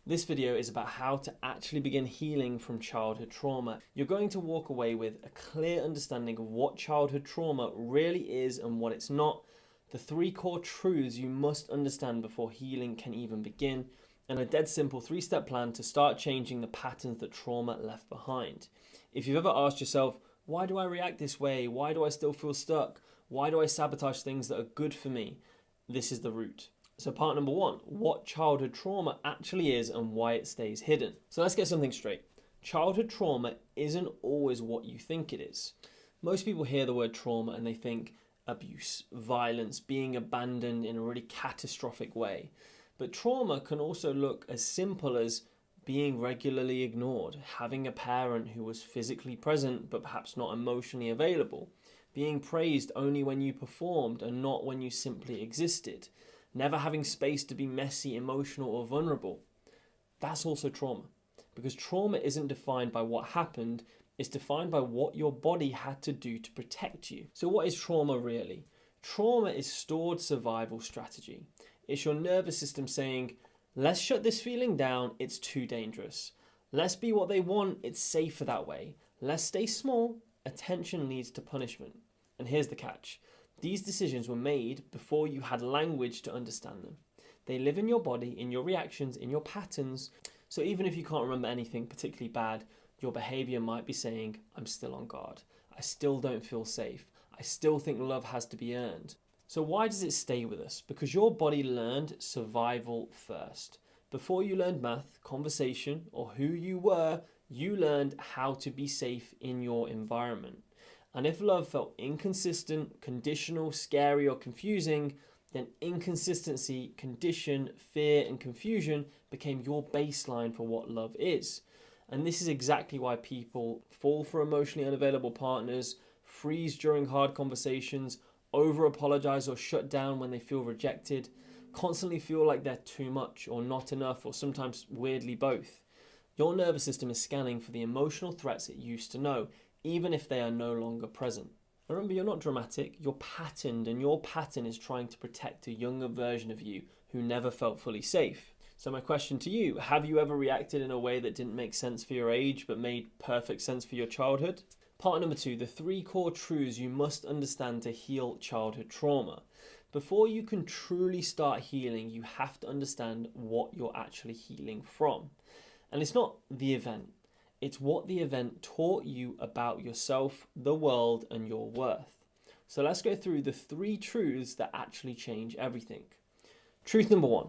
This video is about how to actually begin healing from childhood trauma. You're going to walk away with a clear understanding of what childhood trauma really is and what it's not, the 3 core truths you must understand before healing can even begin, and a dead simple 3-step plan to start changing the patterns that trauma left behind. If you've ever asked yourself, why do I react this way? Why do I still feel stuck? Why do I sabotage things that are good for me? This is the root. So part number 1, what childhood trauma actually is and why it stays hidden. So let's get something straight. Childhood trauma isn't always what you think it is. Most people hear the word trauma and they think abuse, violence, being abandoned in a really catastrophic way. But trauma can also look as simple as being regularly ignored, having a parent who was physically present but perhaps not emotionally available, being praised only when you performed and not when you simply existed, never having space to be messy, emotional, or vulnerable. That's also trauma, because trauma isn't defined by what happened, it's defined by what your body had to do to protect you. So what is trauma really? Trauma is stored survival strategy. It's your nervous system saying, let's shut this feeling down, it's too dangerous. Let's be what they want, it's safer that way. Let's stay small, attention leads to punishment. And here's the catch. These decisions were made before you had language to understand them. They live in your body, in your reactions, in your patterns. So even if you can't remember anything particularly bad, your behavior might be saying, I'm still on guard. I still don't feel safe. I still think love has to be earned. So why does it stay with us? Because your body learned survival first. Before you learned math, conversation, or who you were, you learned how to be safe in your environment. And if love felt inconsistent, conditional, scary, or confusing, then inconsistency, condition, fear, and confusion became your baseline for what love is. And this is exactly why people fall for emotionally unavailable partners, freeze during hard conversations, over-apologize or shut down when they feel rejected, constantly feel like they're too much or not enough, or sometimes weirdly both. Your nervous system is scanning for the emotional threats it used to know, even if they are no longer present. Remember, you're not dramatic, you're patterned, and your pattern is trying to protect a younger version of you who never felt fully safe. So my question to you, have you ever reacted in a way that didn't make sense for your age but made perfect sense for your childhood? Part number 2, the 3 core truths you must understand to heal childhood trauma. Before you can truly start healing, you have to understand what you're actually healing from. And it's not the event. It's what the event taught you about yourself, the world, and your worth. So let's go through the 3 truths that actually change everything. Truth number 1,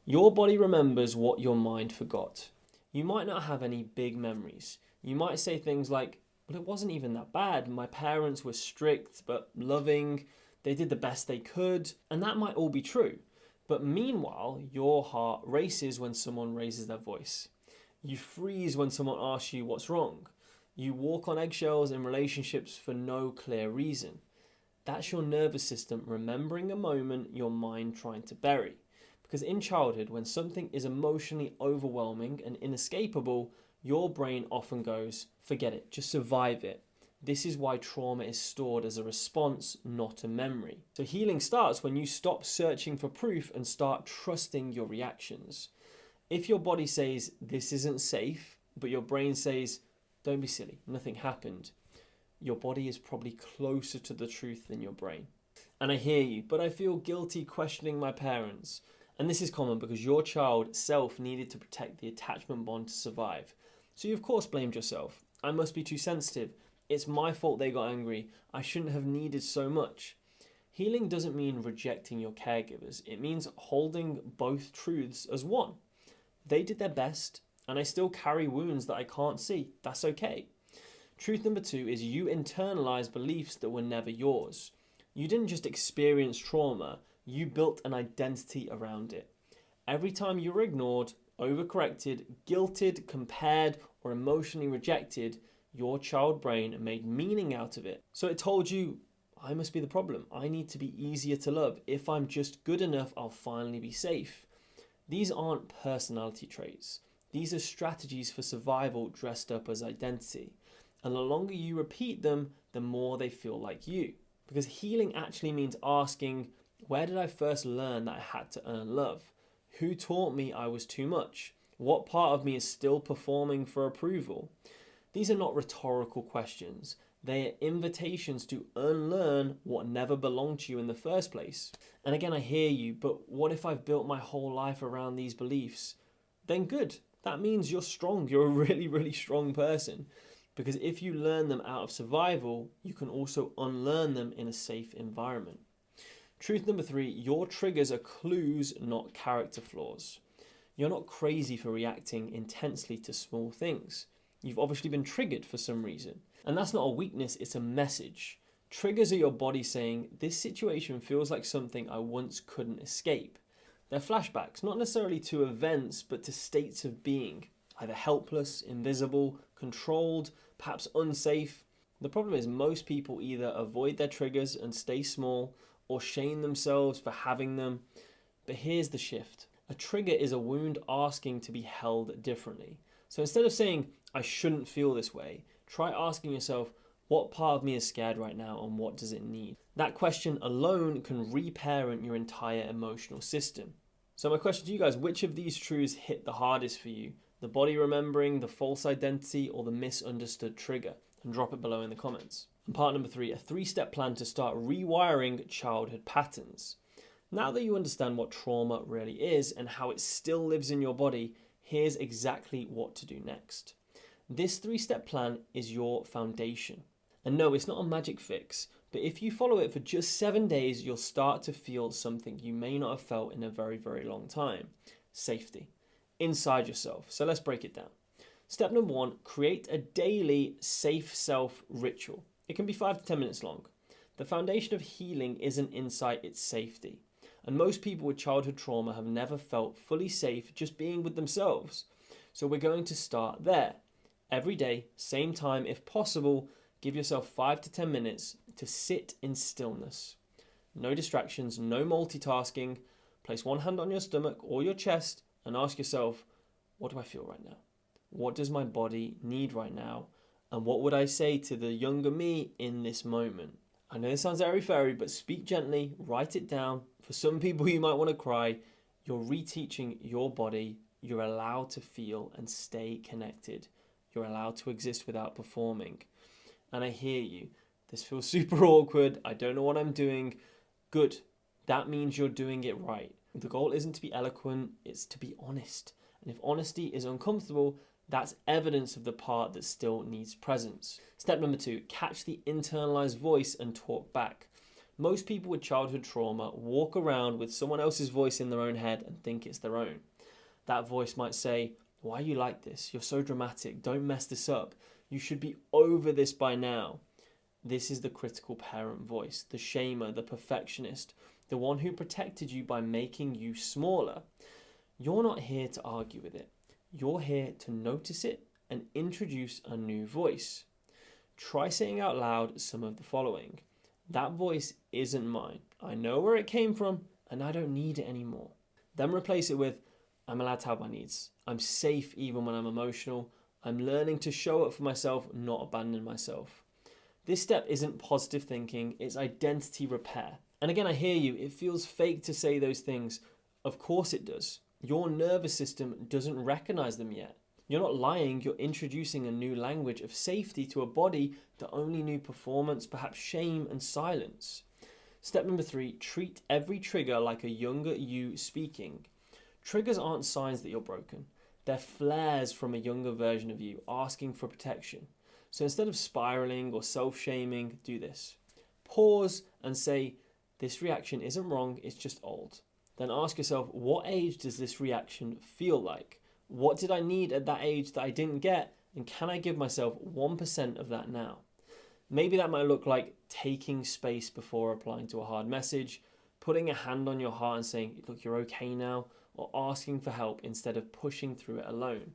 your body remembers what your mind forgot. You might not have any big memories. You might say things like, well, it wasn't even that bad. My parents were strict but loving. They did the best they could. And that might all be true. But meanwhile, your heart races when someone raises their voice. You freeze when someone asks you what's wrong. You walk on eggshells in relationships for no clear reason. That's your nervous system remembering a moment your mind trying to bury. Because in childhood, when something is emotionally overwhelming and inescapable, your brain often goes, forget it, just survive it. This is why trauma is stored as a response, not a memory. So healing starts when you stop searching for proof and start trusting your reactions. If your body says, this isn't safe, but your brain says, don't be silly, nothing happened, your body is probably closer to the truth than your brain. And I hear you, but I feel guilty questioning my parents. And this is common because your child self needed to protect the attachment bond to survive. So you of course blamed yourself. I must be too sensitive. It's my fault they got angry. I shouldn't have needed so much. Healing doesn't mean rejecting your caregivers. It means holding both truths as one. They did their best, and I still carry wounds that I can't see. That's okay. Truth number 2 is you internalize beliefs that were never yours. You didn't just experience trauma, you built an identity around it. Every time you were ignored, overcorrected, guilted, compared, or emotionally rejected, your child brain made meaning out of it. So it told you, I must be the problem. I need to be easier to love. If I'm just good enough, I'll finally be safe. These aren't personality traits. These are strategies for survival dressed up as identity. And the longer you repeat them, the more they feel like you. Because healing actually means asking, where did I first learn that I had to earn love? Who taught me I was too much? What part of me is still performing for approval? These are not rhetorical questions. They are invitations to unlearn what never belonged to you in the first place. And again, I hear you, but what if I've built my whole life around these beliefs? Then good. That means you're strong. You're a really, really strong person. Because if you learn them out of survival, you can also unlearn them in a safe environment. Truth number 3, your triggers are clues, not character flaws. You're not crazy for reacting intensely to small things. You've obviously been triggered for some reason. And that's not a weakness, it's a message. Triggers are your body saying, this situation feels like something I once couldn't escape. They're flashbacks, not necessarily to events, but to states of being. Either helpless, invisible, controlled, perhaps unsafe. The problem is most people either avoid their triggers and stay small, or shame themselves for having them. But here's the shift. A trigger is a wound asking to be held differently. So instead of saying, I shouldn't feel this way, try asking yourself, what part of me is scared right now and what does it need? That question alone can reparent your entire emotional system. So my question to you guys, which of these truths hit the hardest for you? The body remembering, the false identity, or the misunderstood trigger? And drop it below in the comments. And part number 3, a 3-step plan to start rewiring childhood patterns. Now that you understand what trauma really is and how it still lives in your body, here's exactly what to do next. This 3-step plan is your foundation. And no, it's not a magic fix, but if you follow it for just 7 days, you'll start to feel something you may not have felt in a very, very long time. Safety. Inside yourself. So let's break it down. Step number 1, create a daily safe self ritual. It can be 5 to 10 minutes long. The foundation of healing isn't insight, it's safety. And most people with childhood trauma have never felt fully safe just being with themselves. So we're going to start there. Every day, same time, if possible, give yourself 5 to 10 minutes to sit in stillness. No distractions, no multitasking. Place one hand on your stomach or your chest and ask yourself, what do I feel right now? What does my body need right now? And what would I say to the younger me in this moment? I know this sounds airy-fairy, but speak gently, write it down. For some people, you might want to cry. You're reteaching your body. You're allowed to feel and stay connected. You're allowed to exist without performing. And I hear you. This feels super awkward. I don't know what I'm doing. Good. That means you're doing it right. The goal isn't to be eloquent, it's to be honest. And if honesty is uncomfortable, that's evidence of the part that still needs presence. Step number 2, catch the internalized voice and talk back. Most people with childhood trauma walk around with someone else's voice in their own head and think it's their own. That voice might say, why are you like this? You're so dramatic. Don't mess this up. You should be over this by now. This is the critical parent voice, the shamer, the perfectionist, the one who protected you by making you smaller. You're not here to argue with it. You're here to notice it and introduce a new voice. Try saying out loud some of the following. That voice isn't mine. I know where it came from and I don't need it anymore. Then replace it with, I'm allowed to have my needs. I'm safe even when I'm emotional. I'm learning to show up for myself, not abandon myself. This step isn't positive thinking, it's identity repair. And again, I hear you, it feels fake to say those things. Of course it does. Your nervous system doesn't recognize them yet. You're not lying, you're introducing a new language of safety to a body that only knew performance, perhaps shame and silence. Step number 3, treat every trigger like a younger you speaking. Triggers aren't signs that you're broken. They're flares from a younger version of you asking for protection. So instead of spiraling or self-shaming, do this. Pause and say, this reaction isn't wrong, it's just old. Then ask yourself, what age does this reaction feel like? What did I need at that age that I didn't get? And can I give myself 1% of that now? Maybe that might look like taking space before replying to a hard message, putting a hand on your heart and saying, look, you're okay now, or asking for help instead of pushing through it alone.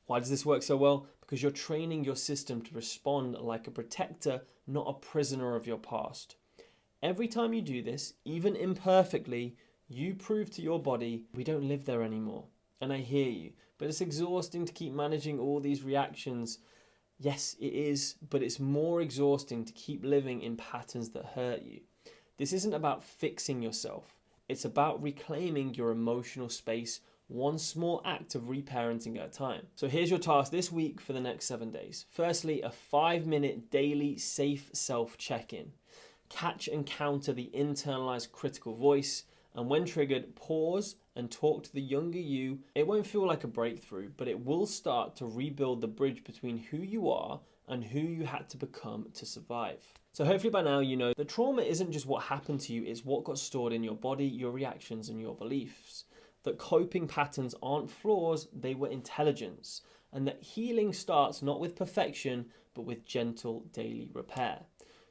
Why does this work so well? Because you're training your system to respond like a protector, not a prisoner of your past. Every time you do this, even imperfectly, you prove to your body, we don't live there anymore. And I hear you, but it's exhausting to keep managing all these reactions. Yes, it is, but it's more exhausting to keep living in patterns that hurt you. This isn't about fixing yourself. It's about reclaiming your emotional space one small act of reparenting at a time. So here's your task this week for the next 7 days. Firstly, a 5-minute daily safe self check-in. Catch and counter the internalized critical voice, and when triggered, pause and talk to the younger you. It won't feel like a breakthrough, but it will start to rebuild the bridge between who you are and who you had to become to survive. So hopefully by now you know that trauma isn't just what happened to you, it's what got stored in your body, your reactions and your beliefs. That coping patterns aren't flaws, they were intelligence. And that healing starts not with perfection, but with gentle daily repair.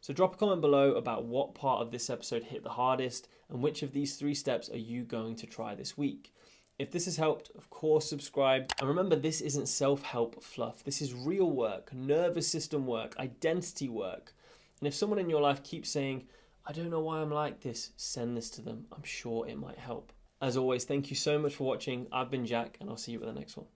So drop a comment below about what part of this episode hit the hardest and which of these 3 steps are you going to try this week. If this has helped, of course, subscribe. And remember, this isn't self-help fluff. This is real work, nervous system work, identity work. And if someone in your life keeps saying, I don't know why I'm like this, send this to them. I'm sure it might help. As always, thank you so much for watching. I've been Jack, and I'll see you at the next one.